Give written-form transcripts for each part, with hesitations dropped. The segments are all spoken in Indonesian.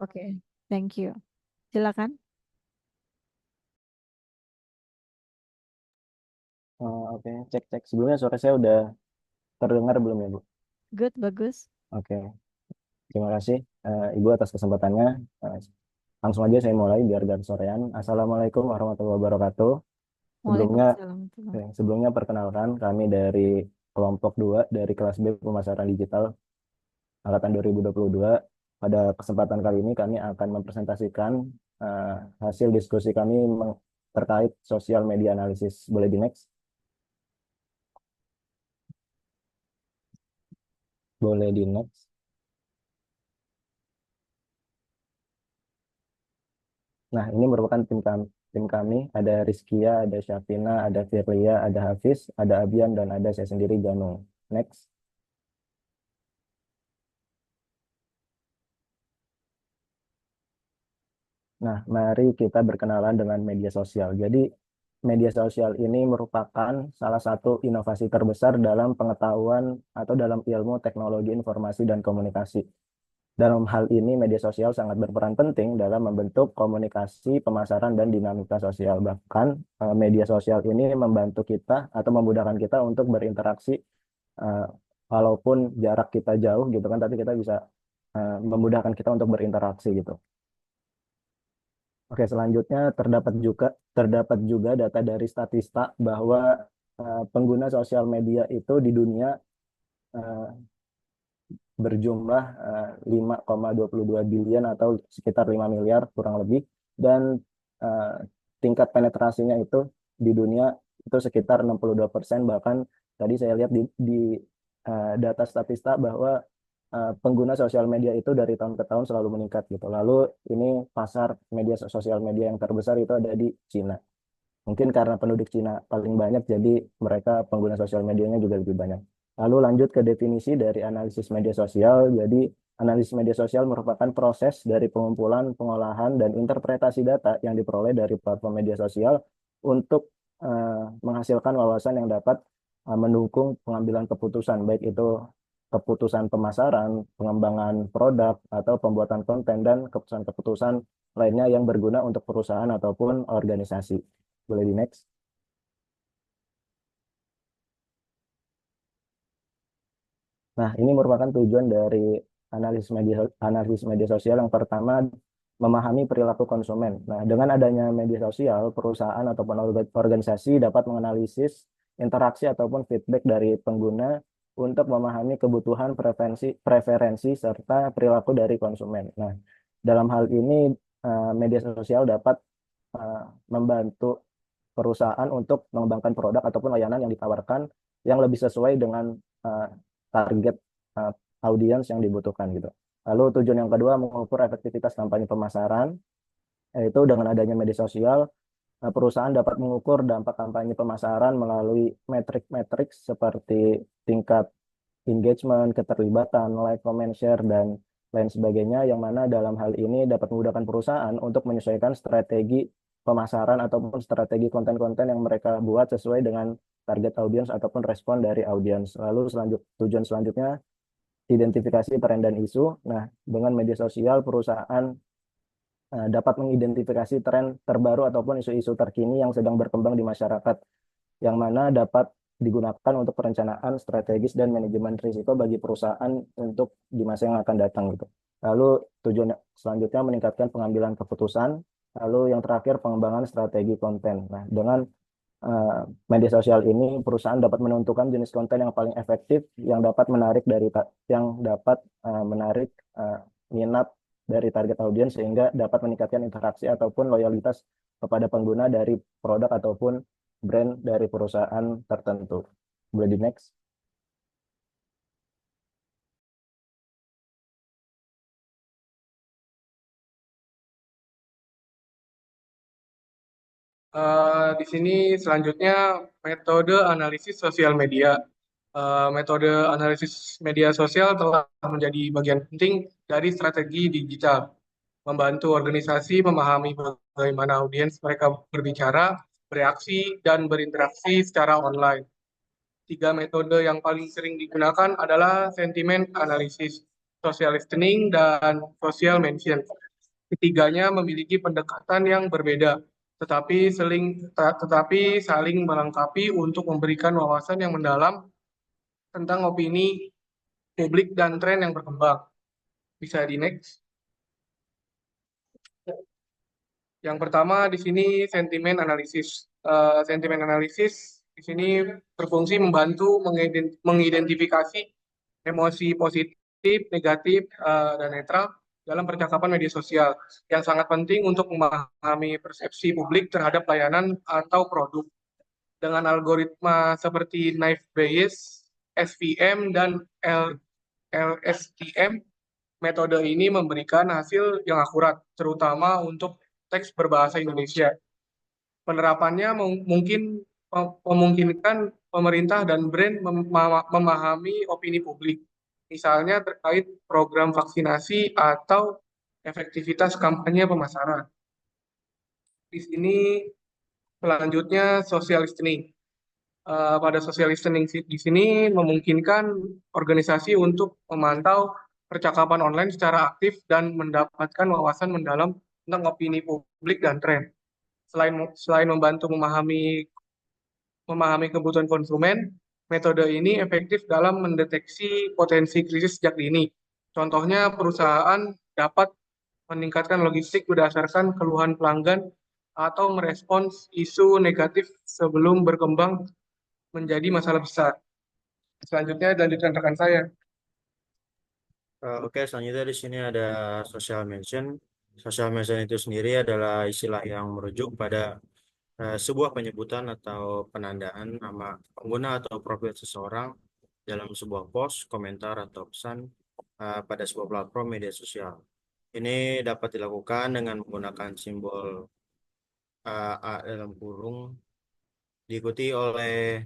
Oke, thank you. Silakan. Oke, cek cek. Sebelumnya suara saya udah terdengar belum ya, Bu? Good, bagus. Oke, terima kasih Ibu atas kesempatannya. Eh, Langsung aja saya mulai biar gak kesorean. Assalamualaikum warahmatullahi wabarakatuh. Sebelumnya, Waalaikumsalam. sebelumnya perkenalkan kami dari kelompok 2 dari kelas B Pemasaran Digital angkatan 2022. Pada kesempatan kali ini kami akan mempresentasikan eh, hasil diskusi kami terkait sosial media analisis. Boleh di next? Boleh di next. Nah, ini merupakan tim kami. Ada Rizkia, ada Syafina, ada Firlia, ada Hafiz, ada Abian, dan ada saya sendiri, Janung. Next. Nah, mari kita berkenalan dengan media sosial. Jadi, media sosial ini merupakan salah satu inovasi terbesar dalam pengetahuan atau dalam ilmu teknologi informasi dan komunikasi. Dalam hal ini, media sosial sangat berperan penting dalam membentuk komunikasi, pemasaran, dan dinamika sosial. Bahkan, media sosial ini membantu kita atau memudahkan kita untuk berinteraksi, eh, walaupun jarak kita jauh gitu kan, tapi kita bisa memudahkan kita untuk berinteraksi gitu. Oke, selanjutnya terdapat juga data dari Statista bahwa pengguna sosial media itu di dunia eh, berjumlah 5,22 billion atau sekitar 5 miliar kurang lebih, dan eh, tingkat penetrasinya itu di dunia itu sekitar 62%. Bahkan tadi saya lihat di data Statista bahwa pengguna sosial media itu dari tahun ke tahun selalu meningkat gitu. Lalu ini pasar media sosial media yang terbesar itu ada di Cina. Mungkin karena penduduk Cina paling banyak, jadi mereka pengguna sosial medianya juga lebih banyak. Lalu lanjut ke definisi dari analisis media sosial. Jadi, analisis media sosial merupakan proses dari pengumpulan, pengolahan, dan interpretasi data yang diperoleh dari platform media sosial untuk menghasilkan wawasan yang dapat mendukung pengambilan keputusan, baik itu keputusan pemasaran, pengembangan produk, atau pembuatan konten, dan keputusan-keputusan lainnya yang berguna untuk perusahaan ataupun organisasi. Boleh di next. Nah, ini merupakan tujuan dari analisis media sosial. Yang pertama, memahami perilaku konsumen. Nah, dengan adanya media sosial, perusahaan ataupun organisasi dapat menganalisis interaksi ataupun feedback dari pengguna untuk memahami kebutuhan, preferensi, serta perilaku dari konsumen. Nah, dalam hal ini media sosial dapat eh, membantu perusahaan untuk mengembangkan produk ataupun layanan yang ditawarkan yang lebih sesuai dengan eh, target eh, audiens yang dibutuhkan gitu. Lalu tujuan yang kedua, mengukur efektivitas kampanye pemasaran, yaitu dengan adanya media sosial, perusahaan dapat mengukur dampak kampanye pemasaran melalui metrik-metrik seperti tingkat engagement, keterlibatan, like, comment, share, dan lain sebagainya, yang mana dalam hal ini dapat memudahkan perusahaan untuk menyesuaikan strategi pemasaran ataupun strategi konten-konten yang mereka buat sesuai dengan target audiens ataupun respon dari audiens. Lalu tujuan selanjutnya, identifikasi tren dan isu. Nah, dengan media sosial, perusahaan dapat mengidentifikasi tren terbaru ataupun isu-isu terkini yang sedang berkembang di masyarakat, yang mana dapat digunakan untuk perencanaan strategis dan manajemen risiko bagi perusahaan untuk di masa yang akan datang gitu. Lalu tujuan selanjutnya, meningkatkan pengambilan keputusan. Lalu yang terakhir, pengembangan strategi konten. Nah, dengan eh, media sosial ini, perusahaan dapat menentukan jenis konten yang paling efektif yang dapat menarik eh, minat dari target audiens, sehingga dapat meningkatkan interaksi ataupun loyalitas kepada pengguna dari produk ataupun brand dari perusahaan tertentu. Boleh di next. Di sini selanjutnya metode analisis sosial media. Metode analisis media sosial telah menjadi bagian penting dari strategi digital, membantu organisasi memahami bagaimana audiens mereka berbicara, bereaksi, dan berinteraksi secara online. Tiga metode yang paling sering digunakan adalah sentiment analysis, social listening, dan social mention. Ketiganya memiliki pendekatan yang berbeda, tetapi saling melengkapi untuk memberikan wawasan yang mendalam tentang opini publik dan tren yang berkembang. Bisa di next. Yang pertama di sini sentimen analisis. Sentimen analisis di sini berfungsi membantu mengidentifikasi emosi positif, negatif, dan netral dalam percakapan media sosial yang sangat penting untuk memahami persepsi publik terhadap layanan atau produk. Dengan algoritma seperti Naive Bayes, SVM, dan LSTM, metode ini memberikan hasil yang akurat, terutama untuk teks berbahasa Indonesia. Penerapannya memungkinkan pemerintah dan brand memahami opini publik, misalnya terkait program vaksinasi atau efektivitas kampanye pemasaran. Di sini selanjutnya social listening. Pada social listening di sini memungkinkan organisasi untuk memantau percakapan online secara aktif dan mendapatkan wawasan mendalam tentang opini publik dan tren. Selain membantu memahami kebutuhan konsumen, metode ini efektif dalam mendeteksi potensi krisis sejak dini. Contohnya, perusahaan dapat meningkatkan logistik berdasarkan keluhan pelanggan atau merespons isu negatif sebelum berkembang menjadi masalah besar. Selanjutnya, lanjutkan rekan saya. Oke, selanjutnya di sini ada social mention. Social mention itu sendiri adalah istilah yang merujuk pada sebuah penyebutan atau penandaan nama pengguna atau profil seseorang dalam sebuah post, komentar, atau pesan pada sebuah platform media sosial. Ini dapat dilakukan dengan menggunakan simbol A dalam kurung diikuti oleh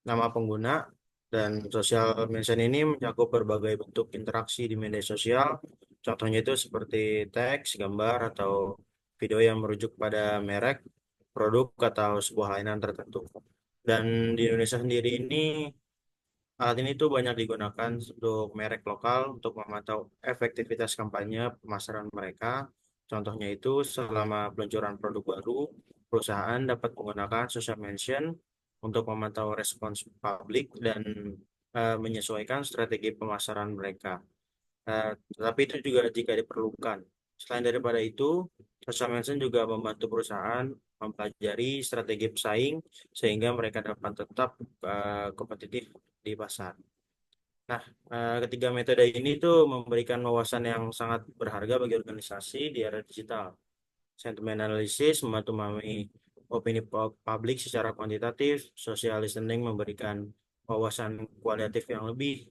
nama pengguna, dan social mention ini mencakup berbagai bentuk interaksi di media sosial. Contohnya itu seperti teks, gambar, atau video yang merujuk pada merek, produk, atau sebuah layanan tertentu. Dan di Indonesia sendiri ini, alat ini tuh banyak digunakan untuk merek lokal untuk memantau efektivitas kampanye pemasaran mereka. Contohnya itu selama peluncuran produk baru, perusahaan dapat menggunakan social mention untuk memantau respons publik dan menyesuaikan strategi pemasaran mereka. Tetapi itu juga jika diperlukan. Selain daripada itu, social mention juga membantu perusahaan mempelajari strategi pesaing sehingga mereka dapat tetap kompetitif di pasar. Nah, ketiga metode ini tuh memberikan wawasan yang sangat berharga bagi organisasi di era digital. Sentiment analysis membantu memahami opini publik secara kuantitatif, social listening memberikan wawasan kualitatif yang lebih,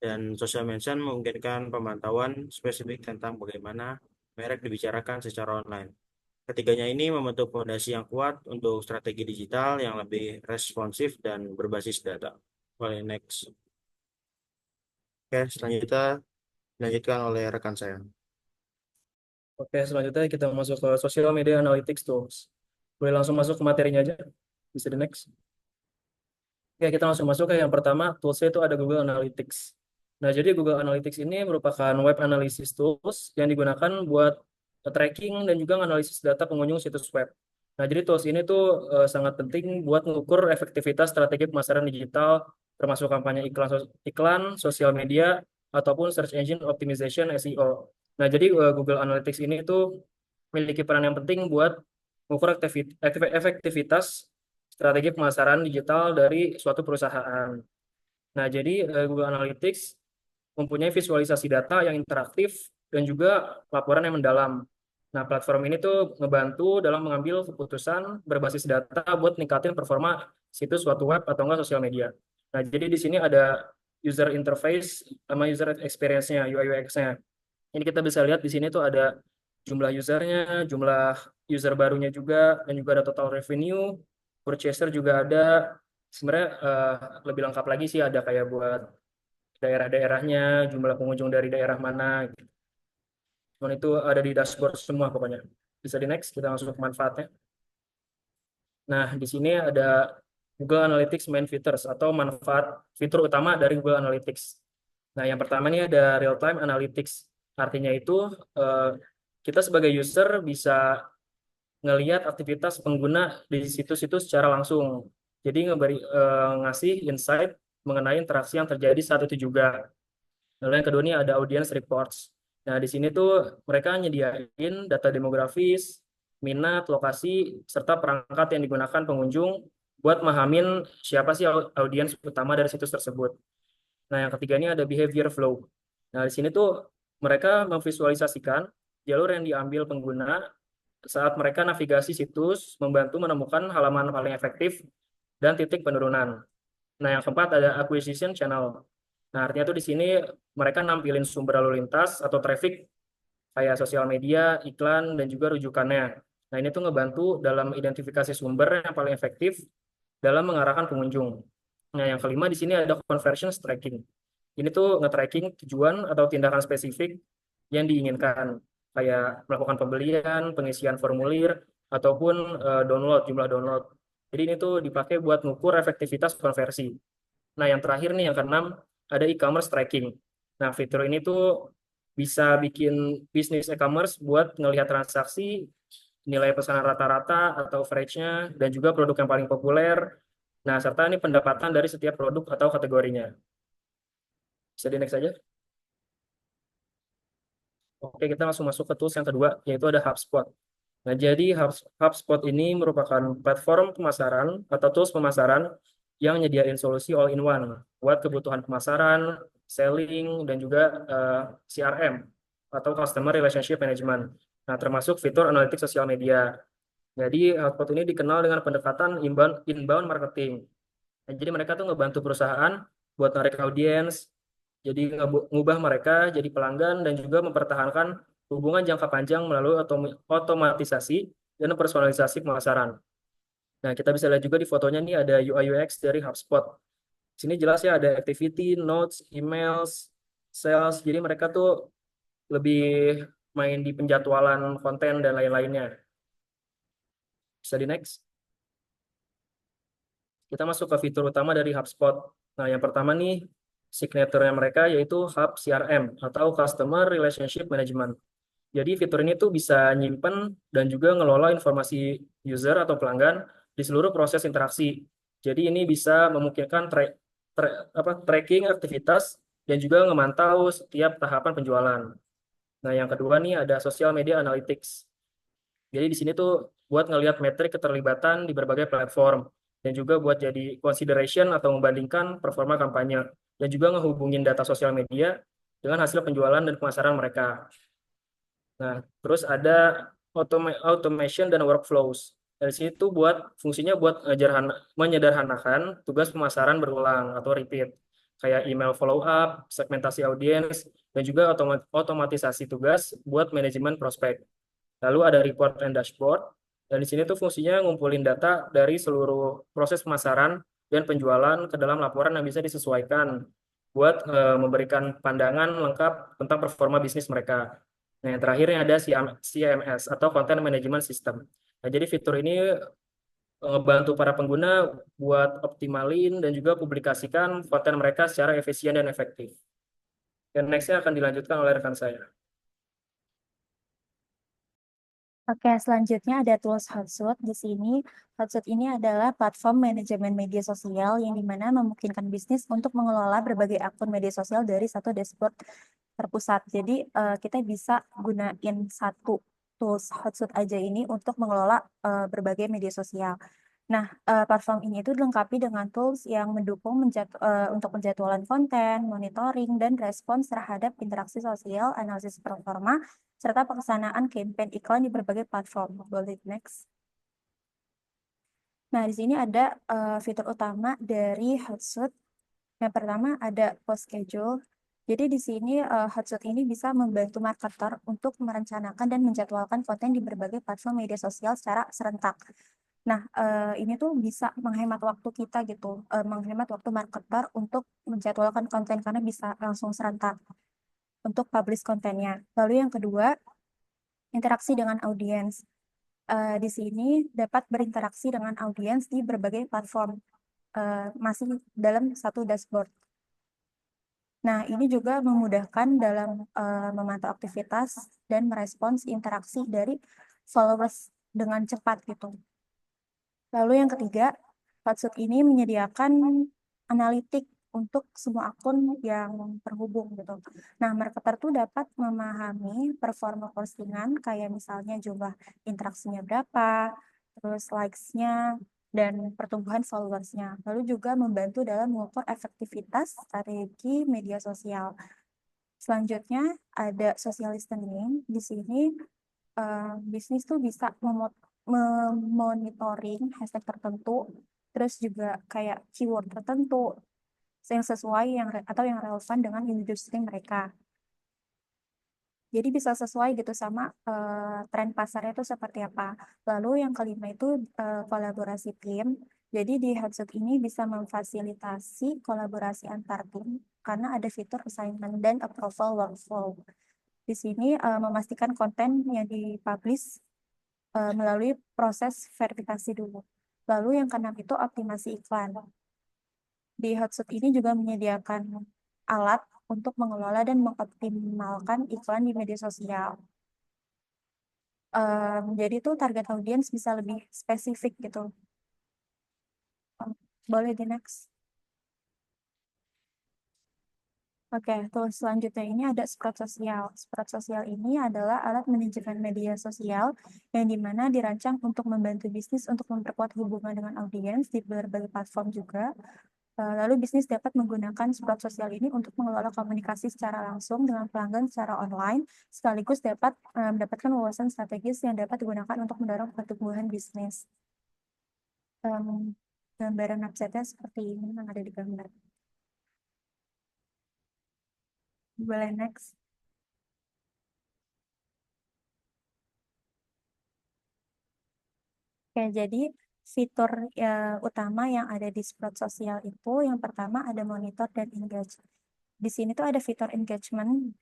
dan social mention memungkinkan pemantauan spesifik tentang bagaimana merek dibicarakan secara online. Ketiganya ini membentuk fondasi yang kuat untuk strategi digital yang lebih responsif dan berbasis data. Boleh next. Oke, selanjutnya dilanjutkan oleh rekan saya. Oke, selanjutnya kita masuk ke social media analytics tools. Boleh langsung masuk ke materinya aja. Bisa di next. Oke, kita langsung masuk ke yang pertama, toolsnya itu ada Google Analytics. Nah, jadi Google Analytics ini merupakan web analysis tools yang digunakan buat tracking dan juga analisis data pengunjung situs web. Nah, jadi tools ini tuh sangat penting buat mengukur efektivitas strategi pemasaran digital, termasuk kampanye iklan, sosial media, ataupun search engine optimization SEO. Nah, jadi Google Analytics ini tuh memiliki peran yang penting buat mengukur efektivitas strategi pemasaran digital dari suatu perusahaan. Nah, jadi Google Analytics mempunyai visualisasi data yang interaktif dan juga laporan yang mendalam. Nah, platform ini tuh ngebantu dalam mengambil keputusan berbasis data buat ningkatin performa situs suatu web atau enggak sosial media. Nah, jadi di sini ada user interface sama user experience-nya, UI UX-nya. Ini kita bisa lihat di sini tuh ada jumlah usernya, jumlah user barunya juga, dan juga ada total revenue, purchaser juga ada. Sebenarnya lebih lengkap lagi sih, ada kayak buat daerah-daerahnya, jumlah pengunjung dari daerah mana. Gitu. Cuman itu ada di dashboard semua pokoknya. Bisa di next, kita langsung ke manfaatnya. Nah, di sini ada Google Analytics main features atau manfaat fitur utama dari Google Analytics. Nah, yang pertama ini ada real-time analytics. Artinya itu kita sebagai user bisa ngelihat aktivitas pengguna di situs-situs secara langsung. Jadi ngasih insight mengenai interaksi yang terjadi saat itu juga. Lalu yang kedua ini ada audience reports. Nah, di sini tuh mereka nyediain data demografis, minat, lokasi, serta perangkat yang digunakan pengunjung buat mahamin siapa sih audiens utama dari situs tersebut. Nah, yang ketiga ini ada behavior flow. Nah, di sini tuh mereka memvisualisasikan jalur yang diambil pengguna saat mereka navigasi situs, membantu menemukan halaman paling efektif dan titik penurunan. Nah, yang keempat ada acquisition channel. Nah, artinya tuh di sini mereka nampilin sumber lalu lintas atau traffic kayak sosial media, iklan, dan juga rujukannya. Nah, ini tuh ngebantu dalam identifikasi sumber yang paling efektif dalam mengarahkan pengunjung. Nah, yang kelima di sini ada conversion tracking. Ini tuh nge-tracking tujuan atau tindakan spesifik yang diinginkan, kayak melakukan pembelian, pengisian formulir, ataupun jumlah download. Jadi ini tuh dipakai buat mengukur efektivitas konversi. Nah, yang terakhir nih, yang keenam, ada e-commerce tracking. Nah, fitur ini tuh bisa bikin bisnis e-commerce buat ngelihat transaksi, nilai pesanan rata-rata atau average-nya, dan juga produk yang paling populer. Nah, serta ini pendapatan dari setiap produk atau kategorinya. Bisa di next aja. Oke, kita langsung masuk ke tools yang kedua, yaitu ada HubSpot. Nah, jadi HubSpot ini merupakan platform pemasaran atau tools pemasaran yang nyediain solusi all-in-one buat kebutuhan pemasaran, selling, dan juga CRM atau Customer Relationship Management. Nah, termasuk fitur analitik sosial media. Jadi, HubSpot ini dikenal dengan pendekatan inbound marketing. Nah, jadi mereka tuh ngebantu perusahaan buat narik audiens, jadi ngubah mereka jadi pelanggan dan juga mempertahankan hubungan jangka panjang melalui otomatisasi dan personalisasi pemasaran. Nah, kita bisa lihat juga di fotonya nih ada UI UX dari HubSpot. Sini jelas ya ada activity, notes, emails, sales. Jadi mereka tuh lebih main di penjadwalan konten dan lain-lainnya. Bisa di next. Kita masuk ke fitur utama dari HubSpot. Nah, yang pertama nih signature-nya mereka yaitu Hub CRM atau Customer Relationship Management. Jadi fitur ini tuh bisa nyimpen dan juga ngelola informasi user atau pelanggan di seluruh proses interaksi. Jadi ini bisa memungkinkan tracking aktivitas dan juga memantau setiap tahapan penjualan. Nah, yang kedua nih ada social media analytics. Jadi di sini tuh buat ngelihat metrik keterlibatan di berbagai platform dan juga buat jadi consideration atau membandingkan performa kampanye dan juga ngehubungin data sosial media dengan hasil penjualan dan pemasaran mereka. Nah, terus ada automation dan workflows. Dari sini tuh fungsinya buat menyederhanakan tugas pemasaran berulang atau repeat, kayak email follow up, segmentasi audiens, dan juga otomatisasi tugas buat manajemen prospek. Lalu ada report and dashboard. Dan di sini tuh fungsinya ngumpulin data dari seluruh proses pemasaran dan penjualan ke dalam laporan yang bisa disesuaikan buat memberikan pandangan lengkap tentang performa bisnis mereka. Nah, yang terakhir yang ada CMS atau Content Management System. Nah, jadi fitur ini ngebantu para pengguna buat optimalin dan juga publikasikan konten mereka secara efisien dan efektif. Dan next-nya akan dilanjutkan oleh rekan saya. Oke, selanjutnya ada tools Hootsuite. Di sini, Hootsuite ini adalah platform manajemen media sosial yang dimana memungkinkan bisnis untuk mengelola berbagai akun media sosial dari satu dashboard terpusat. Jadi, kita bisa gunain satu tools Hootsuite aja ini untuk mengelola berbagai media sosial. Nah, platform ini itu dilengkapi dengan tools yang mendukung untuk penjadwalan konten, monitoring, dan respons terhadap interaksi sosial, analisis performa, serta pelaksanaan campaign iklan di berbagai platform. Boleh next. Nah, di sini ada fitur utama dari Hootsuite. Yang pertama ada post schedule. Jadi di sini Hootsuite ini bisa membantu marketer untuk merencanakan dan menjadwalkan konten di berbagai platform media sosial secara serentak. Nah, ini tuh bisa menghemat waktu kita gitu, menghemat waktu marketer untuk menjadwalkan konten karena bisa langsung serentak untuk publish kontennya. Lalu yang kedua, interaksi dengan audiens. Di sini dapat berinteraksi dengan audiens di berbagai platform, masih dalam satu dashboard. Nah, ini juga memudahkan dalam memantau aktivitas dan merespons interaksi dari followers dengan cepat gitu. Lalu yang ketiga, Hotsuite ini menyediakan analitik untuk semua akun yang terhubung gitu. Nah, marketer tuh dapat memahami performa postingan kayak misalnya jumlah interaksinya berapa, terus likes-nya, dan pertumbuhan followersnya. Lalu juga membantu dalam mengukur efektivitas strategi media sosial. Selanjutnya ada social listening. Di sini bisnis tuh bisa memonitoring hashtag tertentu, terus juga kayak keyword tertentu yang sesuai atau yang relevan dengan industri mereka. Jadi bisa sesuai gitu sama tren pasarnya itu seperti apa. Lalu yang kelima itu kolaborasi tim. Jadi di Hotsuite ini bisa memfasilitasi kolaborasi antar tim karena ada fitur assignment dan approval workflow. Di sini memastikan konten yang dipublish melalui proses verifikasi dulu. Lalu yang keenam itu optimasi iklan. Di Hotsuite ini juga menyediakan alat untuk mengelola dan mengoptimalkan iklan di media sosial. Jadi tuh target audiens bisa lebih spesifik gitu. Boleh di next. Oke, terus selanjutnya ini ada Sprout Sosial. Sprout Sosial ini adalah alat manajemen media sosial yang dimana dirancang untuk membantu bisnis untuk memperkuat hubungan dengan audiens di berbagai platform juga. Lalu bisnis dapat menggunakan Sprout Sosial ini untuk mengelola komunikasi secara langsung dengan pelanggan secara online, sekaligus dapat mendapatkan wawasan strategis yang dapat digunakan untuk mendorong pertumbuhan bisnis. Gambaran website-nya seperti ini yang ada di gambar. Boleh next. Oke, jadi fitur utama yang ada di Sprout Sosial itu yang pertama ada monitor dan engage. Di sini tuh ada fitur engagement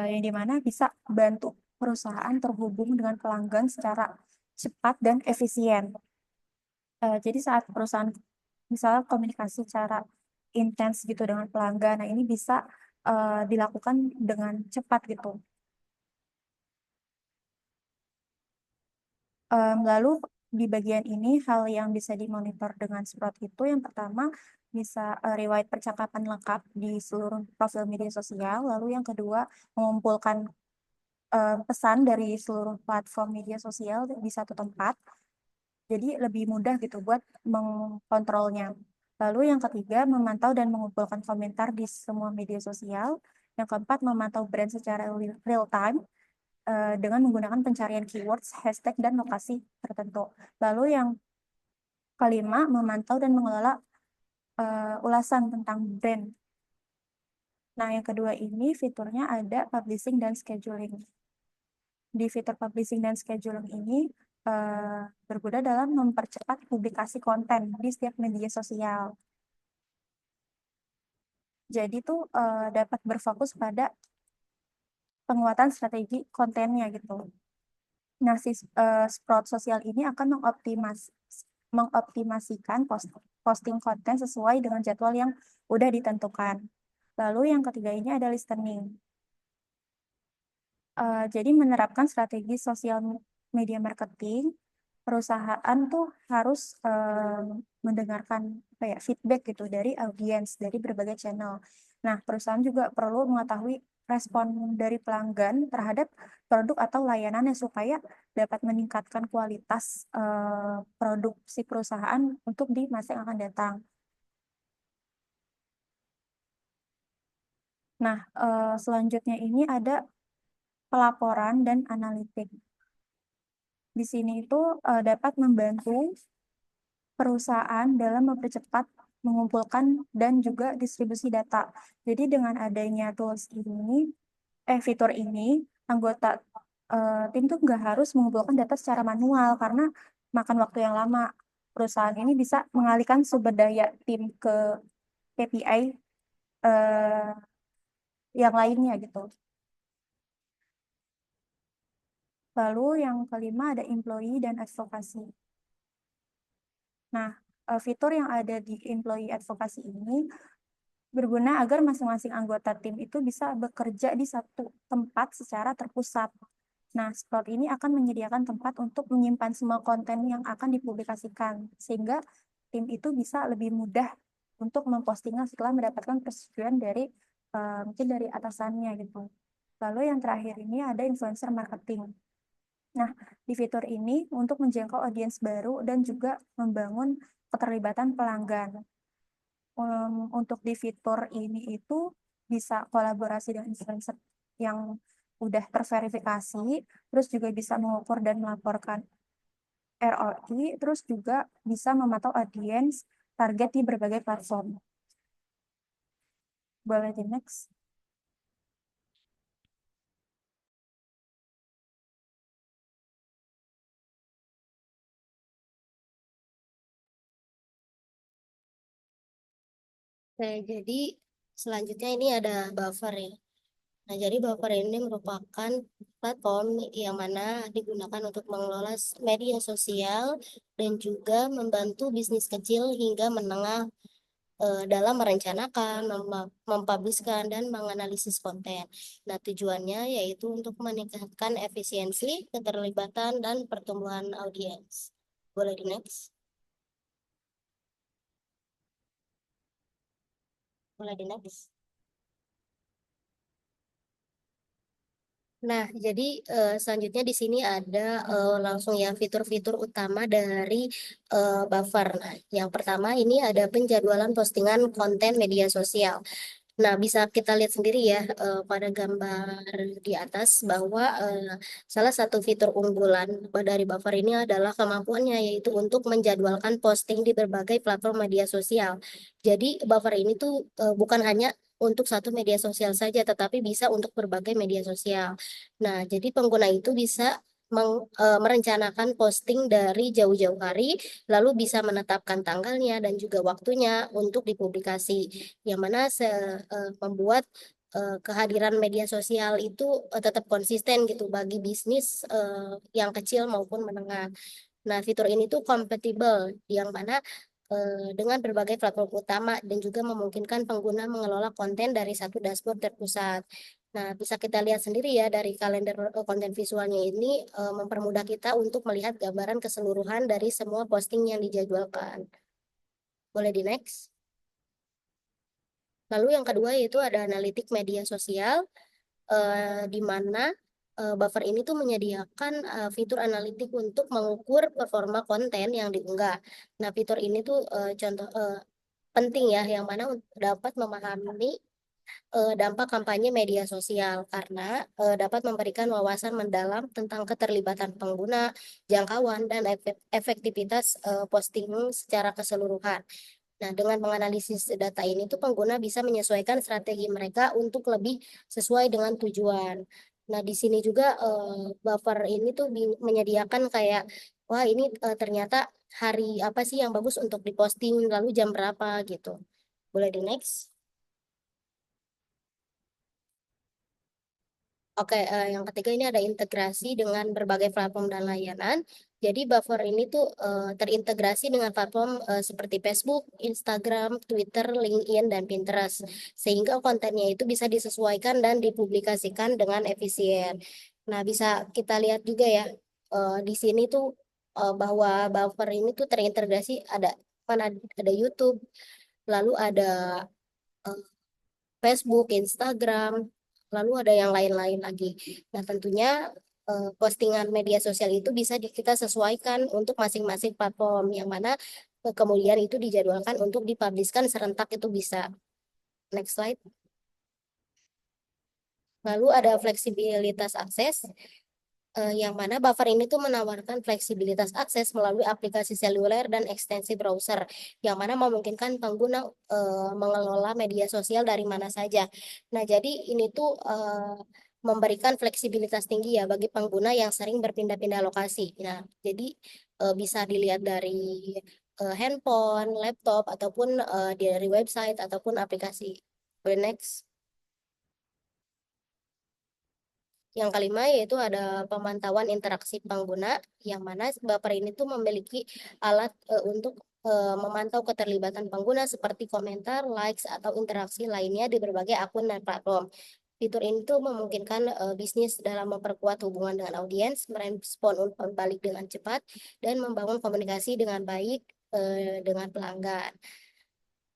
yang dimana bisa bantu perusahaan terhubung dengan pelanggan secara cepat dan efisien. Jadi saat perusahaan misalnya komunikasi secara intens gitu dengan pelanggan, nah ini bisa dilakukan dengan cepat gitu. Lalu di bagian ini hal yang bisa dimonitor dengan Sprout itu yang pertama bisa riwayat percakapan lengkap di seluruh profil media sosial. Lalu yang kedua mengumpulkan pesan dari seluruh platform media sosial di satu tempat. Jadi lebih mudah gitu buat mengkontrolnya. Lalu yang ketiga memantau dan mengumpulkan komentar di semua media sosial. Yang keempat memantau brand secara real time dengan menggunakan pencarian keywords, hashtag, dan lokasi tertentu. Lalu yang kelima, memantau dan mengelola ulasan tentang brand. Nah, yang kedua ini fiturnya ada publishing dan scheduling. Di fitur publishing dan scheduling ini berguna dalam mempercepat publikasi konten di setiap media sosial. Jadi tuh dapat berfokus pada penguatan strategi kontennya gitu. Nah, si Sprout Sosial ini akan mengoptimasikan posting konten sesuai dengan jadwal yang udah ditentukan. Lalu yang ketiga ini ada listening. Jadi menerapkan strategi sosial media marketing, perusahaan tuh harus mendengarkan kayak feedback gitu dari audiens dari berbagai channel. Nah, perusahaan juga perlu mengetahui respon dari pelanggan terhadap produk atau layanannya supaya dapat meningkatkan kualitas produksi perusahaan untuk di masa yang akan datang. Nah, selanjutnya ini ada pelaporan dan analitik. Di sini itu dapat membantu perusahaan dalam mempercepat mengumpulkan dan juga distribusi data. Jadi dengan adanya tools ini, fitur ini, anggota tim tuh nggak harus mengumpulkan data secara manual karena makan waktu yang lama. Perusahaan ini bisa mengalihkan sumber daya tim ke KPI yang lainnya gitu. Lalu yang kelima ada employee dan advokasi. Nah, fitur yang ada di employee advocacy ini berguna agar masing-masing anggota tim itu bisa bekerja di satu tempat secara terpusat. Nah, Sprout ini akan menyediakan tempat untuk menyimpan semua konten yang akan dipublikasikan, sehingga tim itu bisa lebih mudah untuk mempostingnya setelah mendapatkan persetujuan dari mungkin dari atasannya gitu. Lalu yang terakhir ini ada influencer marketing. Nah, di fitur ini untuk menjangkau audiens baru dan juga membangun keterlibatan pelanggan. Untuk di fitur ini itu bisa kolaborasi dengan influencer yang udah terverifikasi, terus juga bisa mengukur dan melaporkan ROI, terus juga bisa memantau audiens target di berbagai platform. Boleh di next. Oke, jadi selanjutnya ini ada buffer ya. Nah, jadi buffer ini merupakan platform yang mana digunakan untuk mengelola media sosial dan juga membantu bisnis kecil hingga menengah dalam merencanakan, mempubliskan, dan menganalisis konten. Nah, tujuannya yaitu untuk meningkatkan efisiensi, keterlibatan, dan pertumbuhan audiens. Boleh di next? Boleh di next? Nah, jadi selanjutnya di sini ada langsung ya fitur-fitur utama dari buffer. Nah, yang pertama ini ada penjadwalan postingan konten media sosial. Nah, bisa kita lihat sendiri ya pada gambar di atas bahwa salah satu fitur unggulan dari buffer ini adalah kemampuannya yaitu untuk menjadwalkan posting di berbagai platform media sosial. Jadi buffer ini tuh bukan hanya untuk satu media sosial saja, tetapi bisa untuk berbagai media sosial. Nah, jadi pengguna itu bisa merencanakan posting dari jauh-jauh hari, lalu bisa menetapkan tanggalnya dan juga waktunya untuk dipublikasi, yang mana membuat kehadiran media sosial itu tetap konsisten gitu bagi bisnis yang kecil maupun menengah. Nah, fitur ini tuh kompatibel yang mana dengan berbagai platform utama dan juga memungkinkan pengguna mengelola konten dari satu dashboard terpusat. Nah, bisa kita lihat sendiri ya dari kalender konten visualnya ini mempermudah kita untuk melihat gambaran keseluruhan dari semua posting yang dijadwalkan. Boleh di next? Lalu yang kedua yaitu ada analitik media sosial, di mana buffer ini tuh menyediakan fitur analitik untuk mengukur performa konten yang diunggah. Nah, fitur ini tuh contoh penting ya, yang mana dapat memahami dampak kampanye media sosial karena dapat memberikan wawasan mendalam tentang keterlibatan pengguna, jangkauan, dan efektivitas posting secara keseluruhan. Nah, dengan menganalisis data ini tuh pengguna bisa menyesuaikan strategi mereka untuk lebih sesuai dengan tujuan. Nah, di sini juga buffer ini tuh menyediakan kayak, wah ini ternyata hari apa sih yang bagus untuk diposting, lalu jam berapa gitu. Boleh di next? Oke, yang ketiga ini ada integrasi dengan berbagai platform dan layanan. Jadi buffer ini tuh terintegrasi dengan platform seperti Facebook, Instagram, Twitter, LinkedIn, dan Pinterest. Sehingga kontennya itu bisa disesuaikan dan dipublikasikan dengan efisien. Nah, bisa kita lihat juga ya di sini tuh bahwa buffer ini tuh terintegrasi ada YouTube, lalu ada eh, Facebook, Instagram, lalu ada yang lain-lain lagi. Nah, tentunya postingan media sosial itu bisa kita sesuaikan untuk masing-masing platform, yang mana kemudian itu dijadwalkan untuk dipubliskan serentak itu bisa. Next slide. Lalu ada fleksibilitas akses, yang mana buffer ini tuh menawarkan fleksibilitas akses melalui aplikasi seluler dan ekstensi browser, yang mana memungkinkan pengguna mengelola media sosial dari mana saja. Nah, jadi ini tuh memberikan fleksibilitas tinggi ya bagi pengguna yang sering berpindah-pindah lokasi. Nah, jadi bisa dilihat dari handphone, laptop, ataupun dari website ataupun aplikasi. Boleh next. Yang kelima yaitu ada pemantauan interaksi pengguna, yang mana buffer ini tuh memiliki alat untuk memantau keterlibatan pengguna seperti komentar, likes, atau interaksi lainnya di berbagai akun dan platform. Fitur ini tuh memungkinkan bisnis dalam memperkuat hubungan dengan audiens, merespon umpan balik dengan cepat, dan membangun komunikasi dengan baik dengan pelanggan.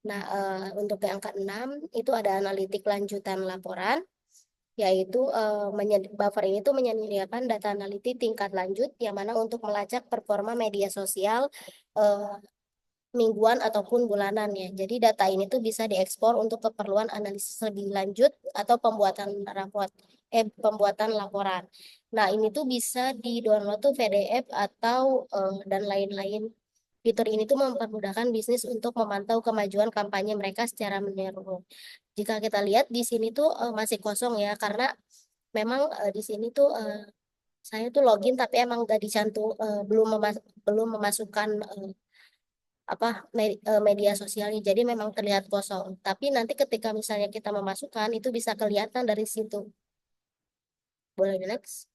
Nah, untuk yang keenam itu ada analitik lanjutan laporan, yaitu buffer ini tuh menyediakan data analitik tingkat lanjut yang mana untuk melacak performa media sosial mingguan ataupun bulanan ya. Jadi data ini tuh bisa diekspor untuk keperluan analisis lebih lanjut atau pembuatan laporan. Nah, ini tuh bisa di-download tuh PDF atau dan lain-lain. Fitur ini tuh mempermudahkan bisnis untuk memantau kemajuan kampanye mereka secara menyeluruh. Jika kita lihat di sini tuh masih kosong ya, karena memang di sini tuh saya tuh login tapi emang gak dicantum, belum memasukkan media sosialnya. Jadi memang terlihat kosong. Tapi nanti ketika misalnya kita memasukkan itu bisa kelihatan dari situ. Boleh next.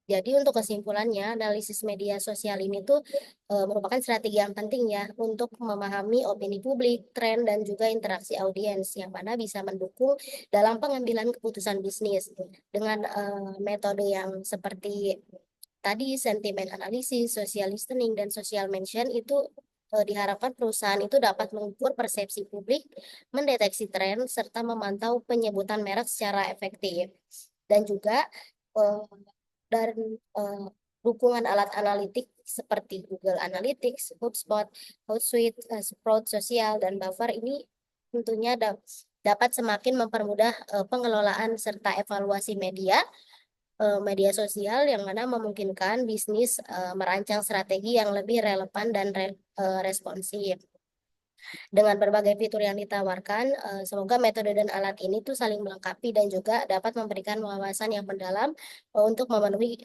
Jadi untuk kesimpulannya, analisis media sosial ini tuh merupakan strategi yang penting ya untuk memahami opini publik, tren, dan juga interaksi audiens yang mana bisa mendukung dalam pengambilan keputusan bisnis. Dengan metode yang seperti tadi, sentimen analisis, social listening, dan social mention itu diharapkan perusahaan itu dapat mengukur persepsi publik, mendeteksi tren, serta memantau penyebutan merek secara efektif. Dan juga dan dukungan alat analitik seperti Google Analytics, HubSpot, Hootsuite, Sprout Sosial, dan Buffer ini tentunya dapat semakin mempermudah pengelolaan serta evaluasi media sosial yang mana memungkinkan bisnis merancang strategi yang lebih relevan dan responsif. Dengan berbagai fitur yang ditawarkan, semoga metode dan alat ini tuh saling melengkapi dan juga dapat memberikan wawasan yang mendalam untuk memenuhi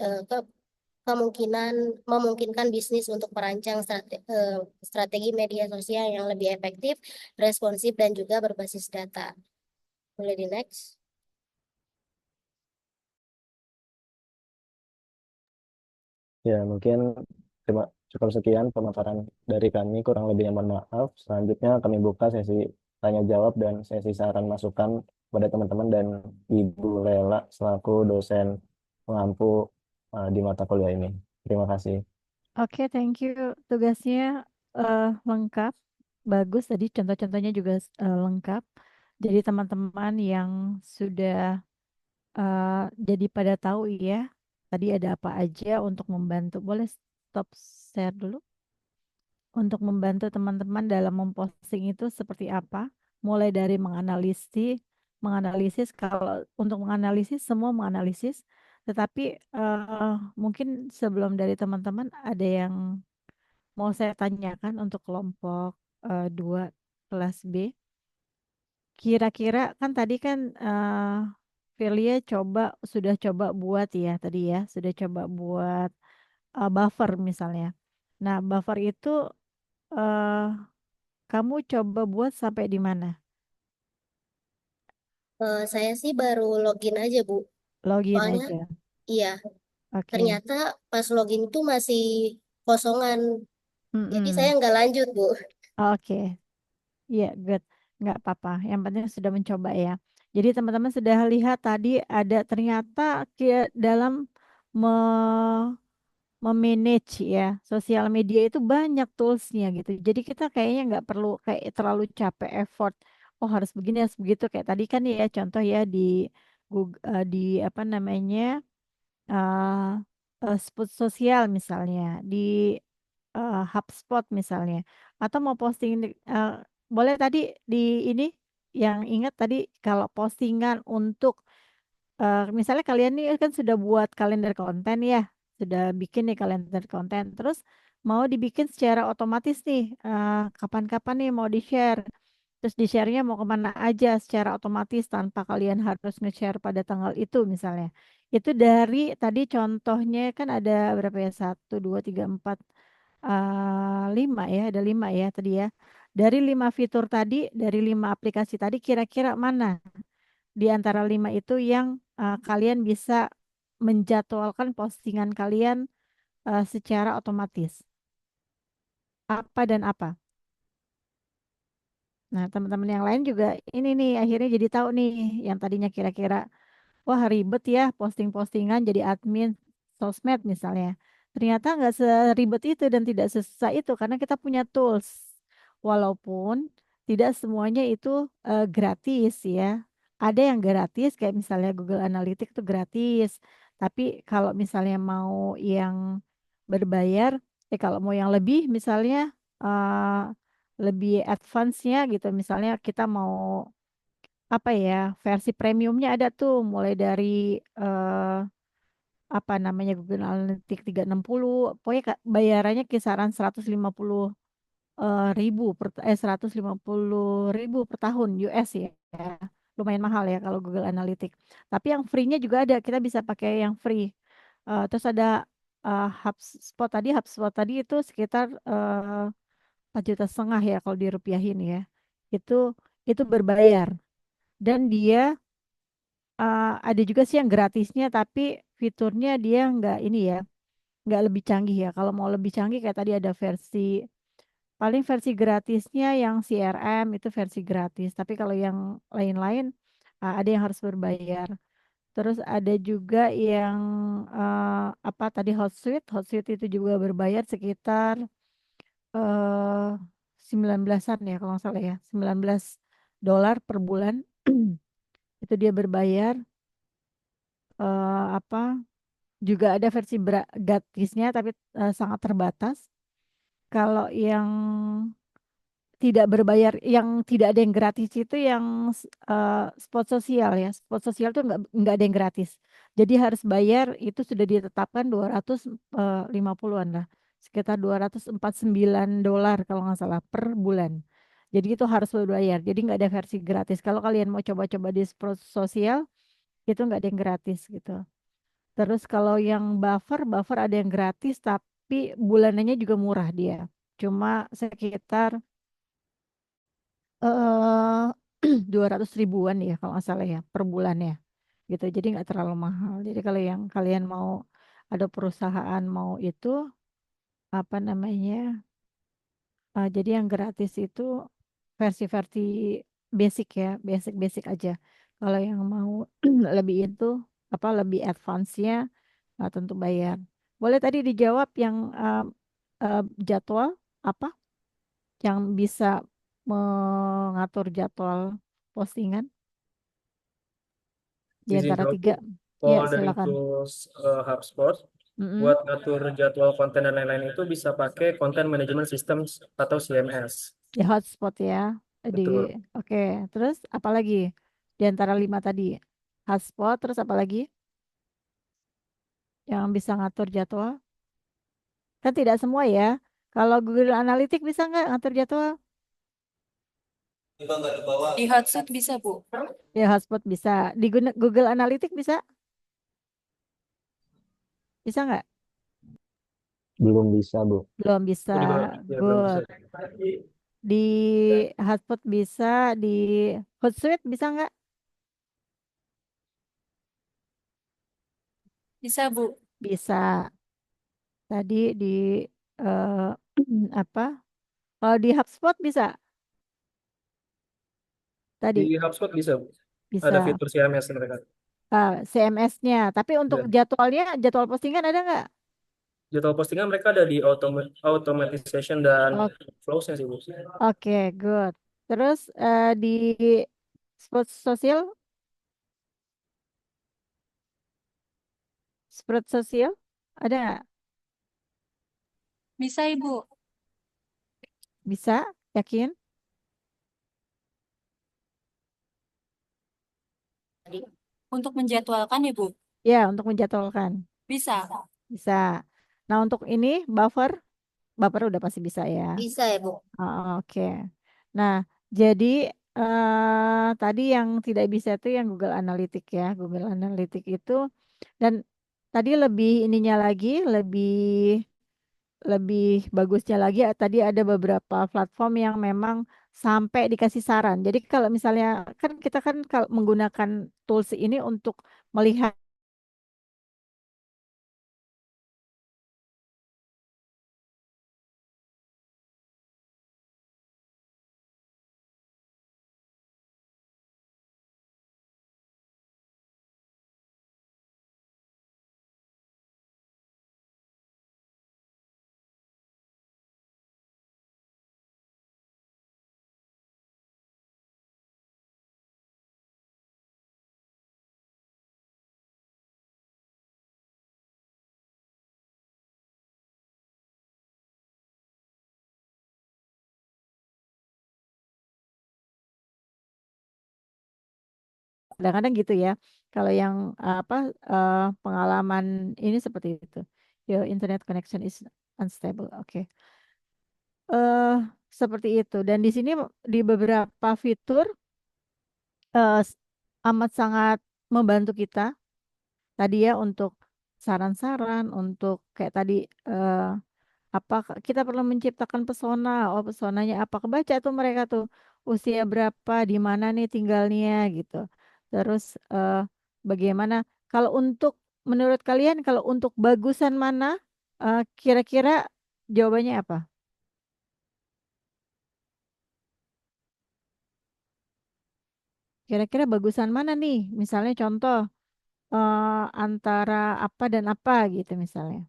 memungkinkan bisnis untuk merancang strategi media sosial yang lebih efektif, responsif, dan juga berbasis data. Boleh di next. Ya, mungkin cukup sekian pemaparan dari kami, kurang lebihnya mohon maaf. Selanjutnya kami buka sesi tanya jawab dan sesi saran masukan pada teman-teman dan Ibu Lela selaku dosen pengampu di mata kuliah ini. Terima kasih. Oke, thank you. Tugasnya lengkap, bagus. Tadi contoh-contohnya juga lengkap. Jadi teman-teman yang sudah jadi pada tahu ya, tadi ada apa aja untuk membantu. Boleh stop share dulu? Untuk membantu teman-teman dalam memposting itu seperti apa? Mulai dari menganalisis kalau untuk menganalisis semua menganalisis, tetapi mungkin sebelum dari teman-teman ada yang mau saya tanyakan untuk kelompok 2 kelas B. Kira-kira kan tadi kan Velia sudah coba buat ya tadi ya, sudah coba buat buffer misalnya. Nah, buffer itu eh, kamu coba buat sampai di mana? Saya sih baru login aja, Bu. Login Soalnya, aja. iya, Oke. ternyata pas login itu masih kosongan. Jadi Mm-mm. saya nggak lanjut, Bu. Oke. Iya, good. Nggak apa-apa. Yang penting sudah mencoba ya. Jadi teman-teman sudah lihat tadi ada ternyata dalam memanage ya sosial media itu banyak toolsnya gitu. Jadi kita kayaknya nggak perlu kayak terlalu capek effort. Oh harus begini harus begitu kayak tadi kan ya contoh ya di Google di apa namanya spot sosial misalnya di HubSpot misalnya atau mau posting boleh tadi di ini yang ingat tadi kalau postingan untuk misalnya kalian nih kan sudah buat kalender konten ya, sudah bikin nih kalender konten, terus mau dibikin secara otomatis nih, kapan-kapan nih mau di-share, terus di-share-nya mau kemana aja secara otomatis tanpa kalian harus nge-share pada tanggal itu misalnya. Itu dari tadi contohnya kan ada berapa ya, 1, 2, 3, 4, 5 ya, ada 5 ya tadi ya. Dari 5 fitur tadi, dari 5 aplikasi tadi, kira-kira mana di antara 5 itu yang kalian bisa menjadwalkan postingan kalian secara otomatis. Apa dan apa? Nah, teman-teman yang lain juga ini nih akhirnya jadi tahu nih yang tadinya kira-kira wah ribet ya posting-postingan jadi admin sosmed misalnya. Ternyata nggak seribet itu dan tidak sesusah itu karena kita punya tools. Walaupun tidak semuanya itu gratis ya. Ada yang gratis kayak misalnya Google Analytics itu gratis. Tapi kalau misalnya mau yang berbayar, kalau mau yang lebih misalnya lebih advance-nya gitu. Misalnya kita mau apa ya versi premiumnya ada tuh mulai dari eh, apa namanya Google Analytics 360 pokoknya bayarannya kisaran 150 ribu 150.000 per tahun US ya. Lumayan mahal ya kalau Google Analytics tapi yang free-nya juga ada kita bisa pakai yang free. Terus ada HubSpot tadi itu sekitar 4,5 juta ya kalau dirupiahin ya itu itu berbayar dan dia ada juga sih yang gratisnya tapi fiturnya dia nggak ini ya nggak lebih canggih ya kalau mau lebih canggih kayak tadi ada paling versi gratisnya yang CRM itu versi gratis tapi kalau yang lain-lain ada yang harus berbayar terus ada juga yang apa tadi Hotsuite itu juga berbayar sekitar eh 19-an ya kalau nggak salah ya $19 per bulan itu dia berbayar apa juga ada versi gratisnya tapi sangat terbatas. Kalau yang tidak berbayar, yang tidak ada yang gratis itu yang spot sosial ya. Spot sosial tuh nggak ada yang gratis. Jadi harus bayar itu sudah ditetapkan 250-an lah. Sekitar $249 kalau nggak salah per bulan. Jadi itu harus berbayar. Jadi nggak ada versi gratis. Kalau kalian mau coba-coba di spot sosial itu nggak ada yang gratis gitu. Terus kalau yang buffer ada yang gratis tapi bulanannya juga murah dia. Cuma sekitar 200 ribuan ya kalau nggak salah ya per bulannya gitu. Jadi nggak terlalu mahal. Jadi kalau yang kalian mau ada perusahaan mau itu apa namanya? Jadi yang gratis itu versi-versi basic ya, basic aja. Kalau yang mau lebih itu apa lebih advance-nya tentu bayar. Boleh tadi dijawab yang uh, jadwal apa yang bisa mengatur jadwal postingan di Izin antara jawab, Bu. tiga. Ya, Kalau dari silakan. tools HubSpot, Mm-mm. buat ngatur jadwal konten dan lain-lain itu bisa pakai Content Management Systems atau CMS. Di hotspot ya. Di Betul. oke. Terus apa lagi? Di antara 5 tadi. Hotspot, terus apa lagi? Yang bisa ngatur jadwal? Kan tidak semua ya. Kalau Google Analytics bisa nggak ngatur jadwal? Di Hotsuite bisa, Bu. Ya, hotspot bisa. Di Google Analytics bisa? Bisa nggak? Belum bisa, Bu. Belum bisa. Aku juga ya, belum bisa. Good. Di hotspot bisa. Di Hootsuite bisa nggak? Bisa, Bu. Bisa. Tadi di eh, apa? Kalau di HubSpot bisa. Di Tadi HubSpot bisa, Bu. Ada bisa. fitur CMS mereka. CMS-nya. Tapi untuk Ya. jadwalnya, jadwal postingan ada nggak? Jadwal postingan mereka ada di automatization dan O- flows-nya sih, Bu. Oke, good. Terus di spot sosial, spot sosial ada nggak? Bisa, Ibu. Bisa? Yakin? Untuk menjadwalkan ya, Bu. Ya, untuk menjadwalkan. Bisa. Bisa. Nah, untuk ini buffer udah pasti bisa ya. Bisa ya, Bu. Oke. Nah, jadi tadi yang tidak bisa itu yang Google Analytics ya. Google Analytics itu dan tadi lebih ininya lagi, lebih lebih bagusnya lagi tadi ada beberapa platform yang memang sampai dikasih saran. Jadi kalau misalnya kan kita kan kalau menggunakan tools ini untuk melihat Kadang-kadang gitu ya. Kalau yang apa pengalaman ini seperti itu. Your internet connection is unstable. Oke. eh Seperti itu. Dan di sini di beberapa fitur s- amat sangat membantu kita tadi ya untuk saran-saran, untuk kayak tadi eh, apa kita perlu menciptakan pesona. Oh, pesonanya apa? Kebaca tuh mereka tuh usia berapa, di mana nih tinggalnya gitu. Terus bagaimana kalau untuk menurut kalian kalau untuk bagusan mana kira-kira jawabannya apa? Kira-kira bagusan mana nih? Misalnya contoh antara apa dan apa gitu misalnya.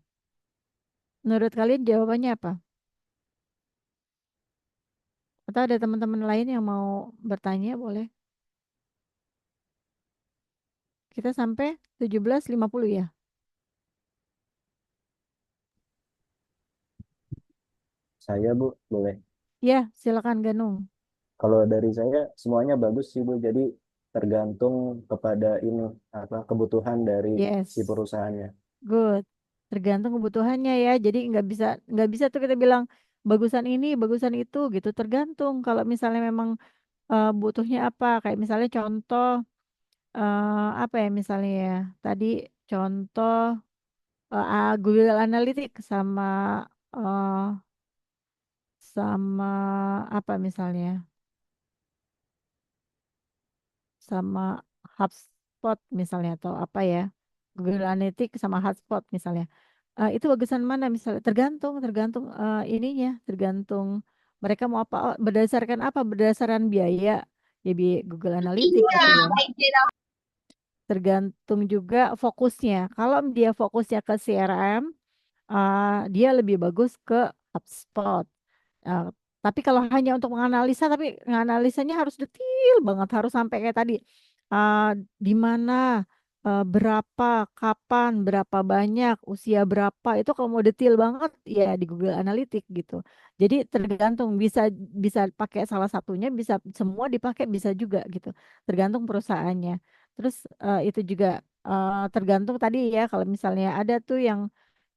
Menurut kalian jawabannya apa? Atau ada teman-teman lain yang mau bertanya boleh? Kita sampai 17.50 ya. Saya Bu, boleh. Ya, silakan Ganung. Kalau dari saya semuanya bagus sih Bu. Jadi tergantung kepada ini apa kebutuhan dari si Yes, perusahaannya. good. Tergantung kebutuhannya ya. Jadi nggak bisa tuh kita bilang bagusan ini, bagusan itu gitu. Tergantung. Kalau misalnya memang butuhnya apa, kayak misalnya contoh apa ya misalnya ya. Tadi contoh Google Analytics eh, sama apa misalnya, sama HubSpot misalnya atau apa ya. Google Analytics sama HubSpot misalnya. Itu bagusan mana misalnya? Tergantung, tergantung ininya, tergantung mereka mau apa. Oh, berdasarkan apa? Berdasarkan biaya. Ya Google Analytics gitu ya. Tergantung juga fokusnya. Kalau dia fokusnya ke CRM, dia lebih bagus ke HubSpot. Uh, tapi kalau hanya untuk menganalisa, tapi menganalisanya harus detail banget, harus sampai kayak tadi, uh, di mana, berapa, kapan, berapa banyak, usia berapa, itu kalau mau detail banget ya di Google Analytics gitu. Jadi tergantung bisa bisa pakai salah satunya, bisa semua dipakai bisa juga gitu. Tergantung perusahaannya. Terus itu juga tergantung tadi ya kalau misalnya ada tuh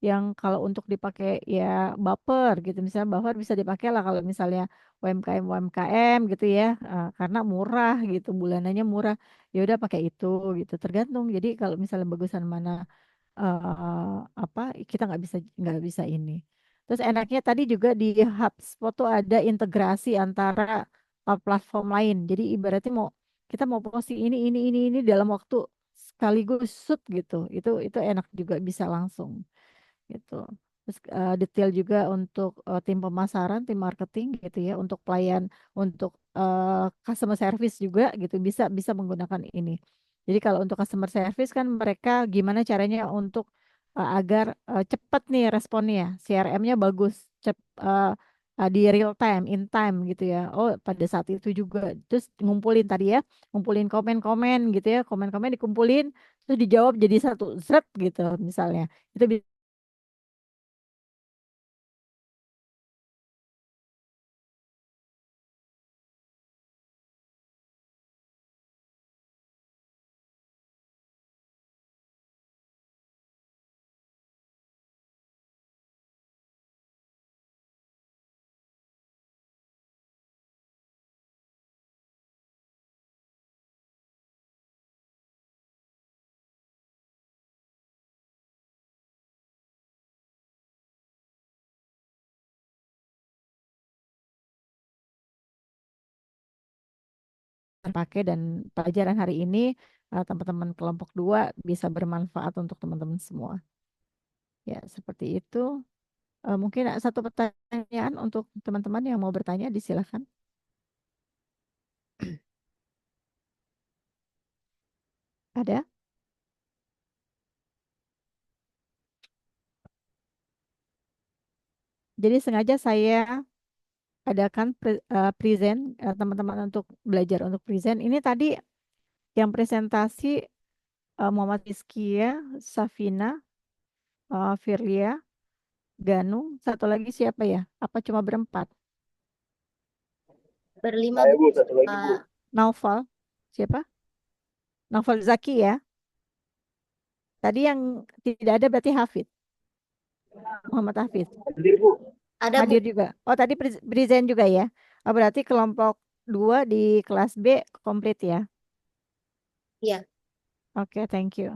yang kalau untuk dipakai ya buffer gitu misalnya buffer bisa dipakai lah kalau misalnya UMKM UMKM gitu ya karena murah gitu bulanannya murah ya udah pakai itu gitu tergantung jadi kalau misalnya bagusan mana apa kita nggak bisa ini terus enaknya tadi juga di HubSpot tuh ada integrasi antara platform lain jadi ibaratnya kita mau posting ini dalam waktu sekaligus shoot gitu itu enak juga bisa langsung gitu. Terus detail juga untuk tim pemasaran, tim marketing gitu ya, untuk pelayan, untuk customer service juga gitu bisa bisa menggunakan ini. Jadi kalau untuk customer service kan mereka gimana caranya untuk agar cepat nih responnya, CRM-nya bagus, eh, di real time, in time gitu ya. Oh pada saat itu juga, terus ngumpulin tadi ya, ngumpulin komen-komen gitu ya, komen-komen dikumpulin, terus dijawab jadi satu thread gitu misalnya. Itu pakai dan pelajaran hari ini teman-teman kelompok 2 bisa bermanfaat untuk teman-teman semua. Ya, seperti itu. Mungkin satu pertanyaan untuk teman-teman yang mau bertanya, disilakan. Ada? Jadi sengaja saya adakan present teman-teman untuk belajar untuk present. Ini tadi yang presentasi Muhammad Rizkia, Safina, Firlia, Ganung, satu lagi siapa ya? Apa cuma berempat? Berlima, Saya Bu. Bu, satu lagi Bu. Pak. Naufal, siapa? Novel Zaki ya. Tadi yang tidak ada berarti Hafid, Muhammad Hafid. Ada Bu. Hadir juga. Oh, tadi present juga ya. Oh, berarti kelompok 2 di kelas B komplit ya. Ya. Oke, thank you.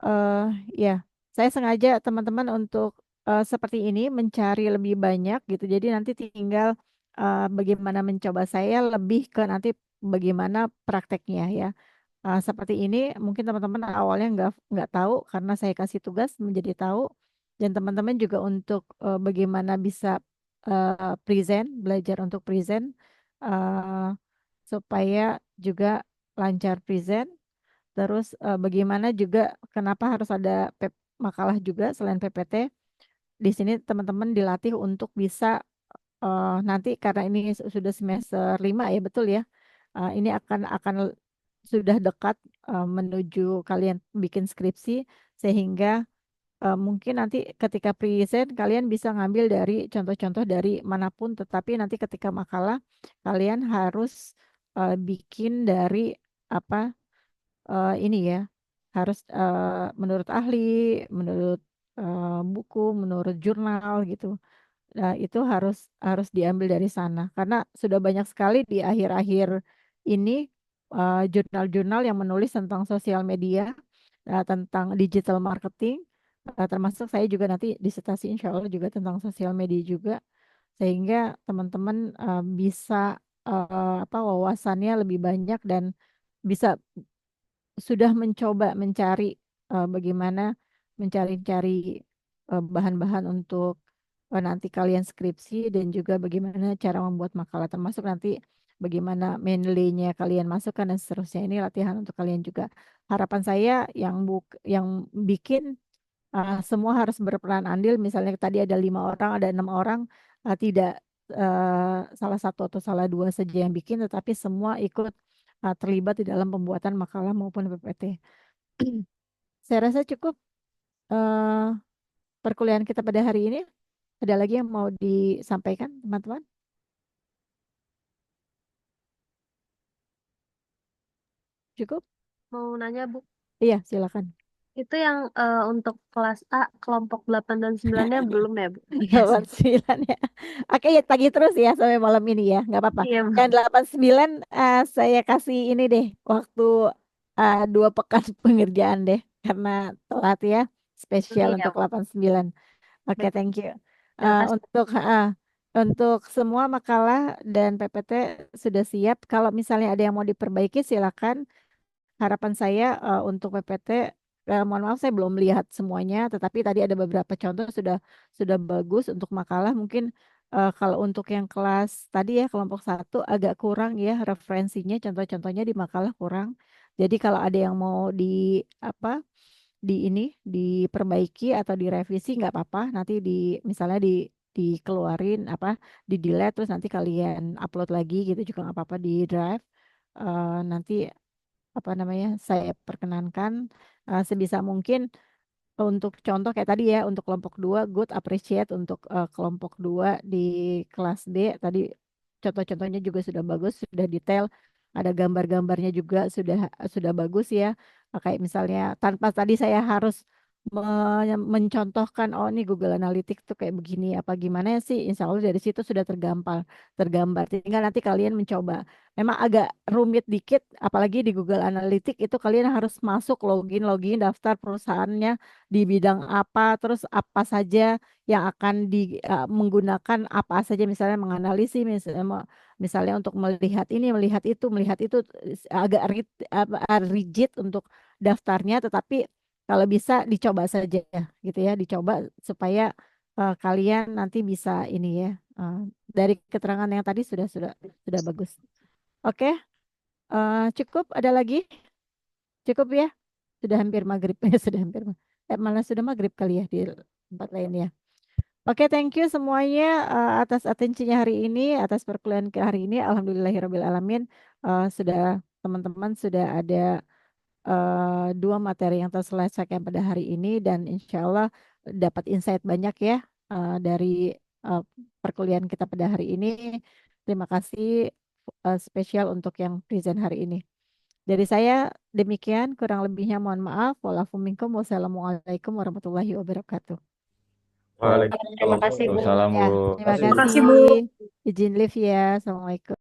eh ya, saya sengaja teman-teman untuk seperti ini mencari lebih banyak gitu. Jadi nanti tinggal bagaimana mencoba, saya lebih ke nanti bagaimana prakteknya ya. Seperti ini mungkin teman-teman awalnya nggak tahu karena saya kasih tugas menjadi tahu, dan teman-teman juga untuk bagaimana bisa present, belajar untuk present eh, supaya juga lancar present. Terus bagaimana juga kenapa harus ada makalah juga selain PPT. Di sini teman-teman dilatih untuk bisa nanti karena ini sudah semester 5 ya, betul ya. Ini akan sudah dekat menuju kalian bikin skripsi, sehingga mungkin nanti ketika present kalian bisa ngambil dari contoh-contoh dari manapun, tetapi nanti ketika makalah kalian harus bikin dari apa ini ya, harus menurut ahli, menurut buku, menurut jurnal gitu. Nah, itu harus harus diambil dari sana karena sudah banyak sekali di akhir-akhir ini jurnal-jurnal yang menulis tentang sosial media, tentang digital marketing, termasuk saya juga nanti disertasi insya Allah juga tentang sosial media juga, sehingga teman-teman bisa apa wawasannya lebih banyak dan bisa sudah mencoba mencari bagaimana mencari-cari bahan-bahan untuk nanti kalian skripsi, dan juga bagaimana cara membuat makalah, termasuk nanti bagaimana manly-nya kalian masukkan dan seterusnya. Ini latihan untuk kalian juga. Harapan saya yang bikin semua harus berperan andil. Misalnya tadi ada 5 orang, ada 6 orang, tidak salah satu atau salah dua saja yang bikin, tetapi semua ikut terlibat di dalam pembuatan makalah maupun PPT. Saya rasa cukup eh, perkuliahan kita pada hari ini. Ada lagi yang mau disampaikan, teman-teman? Cukup? Mau nanya, Bu, Iya, silakan. itu yang untuk kelas A, kelompok 8 dan 9-nya belum ya, Bu? 89 ya. Oke, ya tagih terus ya sampai malam ini ya, nggak apa-apa. Iya, Bu. Yang 89 saya kasih ini deh, waktu 2 pekan pengerjaan deh, karena telat ya, spesial Iya, untuk Bu. 89. Oke, Baik. thank you. Terima kasih. Untuk semua makalah dan PPT sudah siap. Kalau misalnya ada yang mau diperbaiki, silakan. Harapan saya untuk PPT, mohon maaf saya belum lihat semuanya, tetapi tadi ada beberapa contoh sudah bagus. Untuk makalah mungkin kalau untuk yang kelas tadi ya kelompok 1 agak kurang ya referensinya, contoh-contohnya di makalah kurang. Jadi kalau ada yang mau di apa di ini diperbaiki atau direvisi nggak apa-apa, nanti misalnya dikeluarin apa di delete, terus nanti kalian upload lagi gitu juga nggak apa-apa di drive. Nanti apa namanya saya perkenankan sebisa mungkin untuk contoh kayak tadi ya, untuk kelompok 2 good appreciate, untuk kelompok 2 di kelas D tadi contoh-contohnya juga sudah bagus, sudah detail, ada gambar-gambarnya juga sudah bagus ya. Kayak misalnya tanpa tadi saya harus mencontohkan, oh ini Google Analytics tuh kayak begini apa gimana sih, insya Allah dari situ sudah tergambar, tinggal nanti kalian mencoba. Memang agak rumit dikit, apalagi di Google Analytics itu kalian harus masuk login daftar perusahaannya di bidang apa, terus apa saja yang akan menggunakan apa saja, misalnya menganalisis, misalnya untuk melihat ini, melihat itu, agak rigid untuk daftarnya, tetapi kalau bisa dicoba saja gitu ya, dicoba supaya kalian nanti bisa ini ya, eh, dari keterangan yang tadi sudah bagus. Oke, cukup, ada lagi? Cukup ya? Sudah hampir maghrib, sudah hampir, malah sudah maghrib kali ya di tempat lain ya. Oke, thank you semuanya atas atensinya hari ini, atas perkuliahan ke hari ini. Alhamdulillahirrahmanirrahim. Sudah teman-teman sudah ada 2 materi yang terselesaikan pada hari ini, dan insya Allah dapat insight banyak ya dari uh, perkuliahan kita pada hari ini. Terima kasih spesial untuk yang present hari ini. Dari saya demikian, kurang lebihnya mohon maaf. Wassalamualaikum warahmatullahi wabarakatuh. Terima kasih, Bu. Waalaikumsalam, Ya, Bu. terima Terima kasih. kasih. Izin live ya. Assalamualaikum.